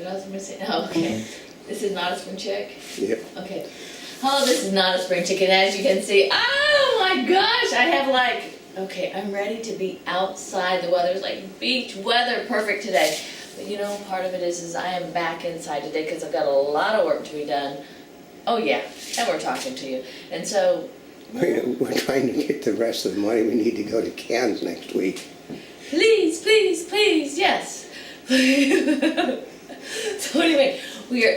What else am I saying? Oh, okay. This is Notaspringchick? Yep. Okay. Hello, this is Notaspringchick, and as you can see, oh my gosh, I have like, okay, I'm ready to be outside. The weather's like beach weather, perfect today. But you know, part of it is I am back inside today because I've got a lot of work to be done. Oh yeah, and we're talking to you. And so... We're trying to get the rest of the money. We need to go to Cannes next week. Please, please, please, yes. So anyway, we are...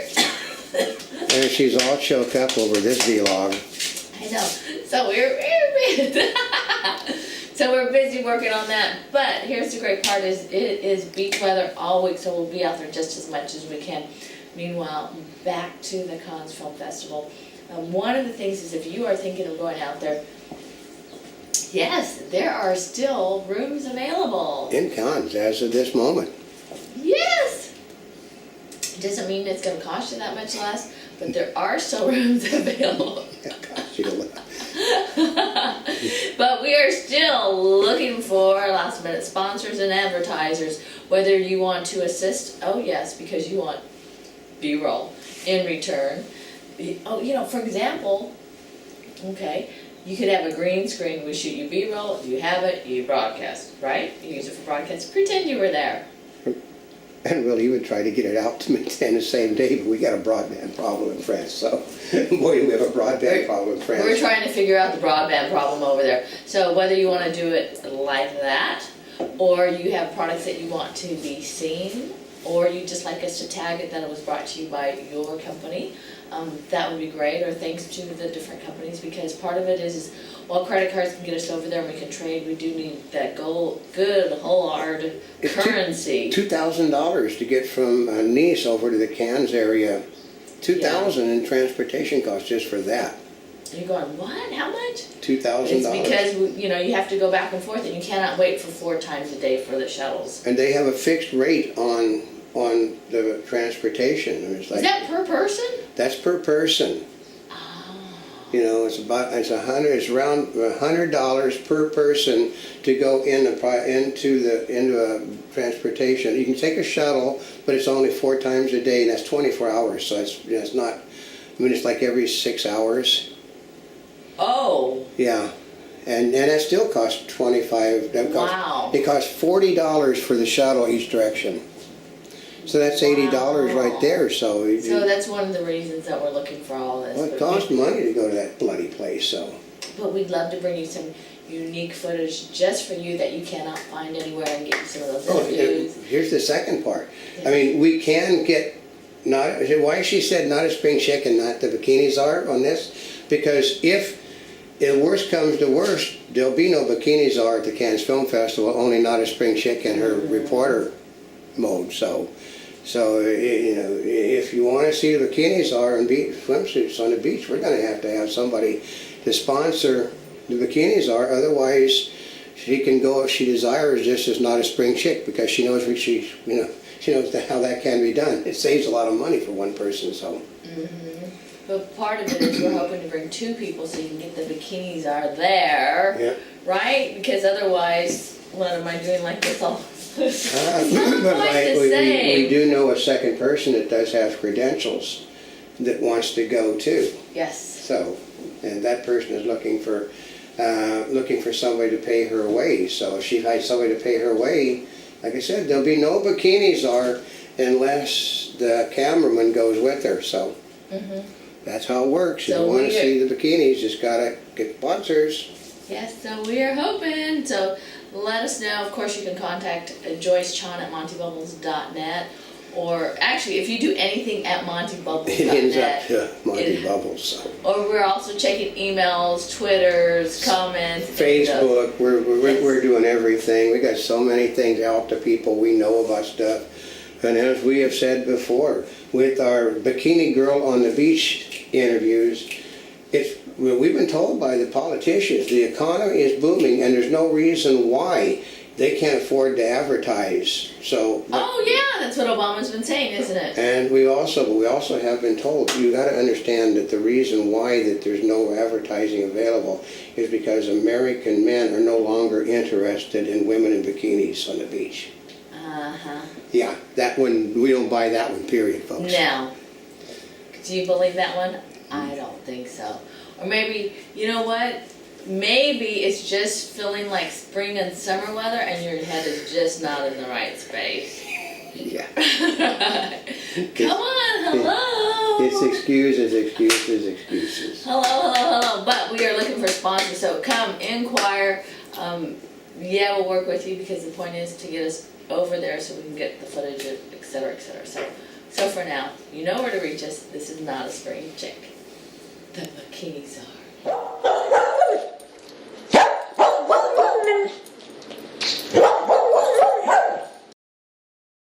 And she's all choked up over this vlog. I know. So we're busy working on that. But here's the great part: is it is beach weather all week, so we'll be out there just as much as we can. Meanwhile, back to the Cannes Film Festival. One of the things is, if you are thinking of going out there, yes, there are still rooms available. In Cannes, as of this moment. Yes. It doesn't mean it's going to cost you that much less, but there are still rooms available. Yeah, cost you a lot. But we are still looking for last minute sponsors and advertisers, whether you want to assist, oh yes, because you want B-roll in return. Oh, you know, for example, okay, you could have a green screen, we shoot you B-roll, you have it, you broadcast, right? You use it for broadcast, pretend you were there. And really, we would try to get it out to maintain the same day, but we got a broadband problem in France, so boy, do we have a broadband problem in France. We're trying to figure out the broadband problem over there. So whether you want to do it like that, or you have products that you want to be seen, or you just like us to tag it that it was brought to you by your company, that would be great, or thanks to the different companies, because part of it is while credit cards can get us over there and we can trade, we do need that good, whole hard currency. $2,000 to get from Nice over to the Cannes area. $2,000 in transportation costs just for that. And you're going, what? How much? $2,000. It's because, you know, you have to go back and forth, and you cannot wait for 4 times a day for the shuttles. And they have a fixed rate on the transportation. It's like, is that per person? That's per person. You know, it's around $100 per person to go into a transportation. You can take a shuttle, but it's only 4 times a day, and that's 24 hours. So it's not. I mean, it's like every 6 hours. Oh. Yeah, and that still costs $25. Wow. It costs $40 for the shuttle each direction. So that's $80 right there. So that's one of the reasons that we're looking for all this. Well, it costs money to go to that bloody place. So. But we'd love to bring you some unique footage just for you that you cannot find anywhere, and get you some of those interviews. Here's the second part. I mean, we can get why she said Notaspringchick and not the Bikini Czar on this, because if the worst comes to worst, there'll be no Bikini Czar at the Cannes Film Festival, only Notaspringchick and her reporter mode. So you know, if you want to see the Bikini Czar and swimsuits on the beach, we're going to have somebody to sponsor the Bikini Czar. Otherwise, she can go if she desires, just as Notaspringchick, because she knows she knows how that can be done. It saves a lot of money for one person. So. But part of it is we're hoping to bring 2 people so you can get the Bikini Czar there, yeah. Right? Because otherwise, what am I doing like this all? But we do know a second person that does have credentials that wants to go too. Yes. So, and that person is looking for somebody to pay her way. So if she finds somebody to pay her way, like I said, there'll be no Bikini Czar unless the cameraman goes with her. So that's how it works. If you want to see the bikinis, just gotta get sponsors. Yes, so we are hoping. So let us know. Of course, you can contact Joyce Chon at montybubbles.net, or actually, if you do anything at montybubbles.net, it ends up to Monty Bubbles. So. Or we're also checking emails, Twitters, comments, Facebook. We're doing everything. We got so many things out to people. We know about stuff, and as we have said before, with our Bikini Girl on the Beach interviews, we've been told by the politicians the economy is booming, and there's no reason why they can't afford to advertise. So. Oh yeah, that's what Obama's been saying, isn't it? And we also have been told, you got to understand that the reason why that there's no advertising available is because American men are no longer interested in women in bikinis on the beach. Uh-huh. Yeah, that one, we don't buy that one, period, folks. Now, do you believe that one? I don't think so. Or maybe, you know what? Maybe it's just feeling like spring and summer weather and your head is just not in the right space. Yeah. Come on, hello. It's excuses, excuses, excuses. Hello. But we are looking for sponsors, so come inquire. Yeah, we'll work with you because the point is to get us over there so we can get the footage, et cetera, et cetera. So for now, you know where to reach us. This is not a spring chick. The bikinis are.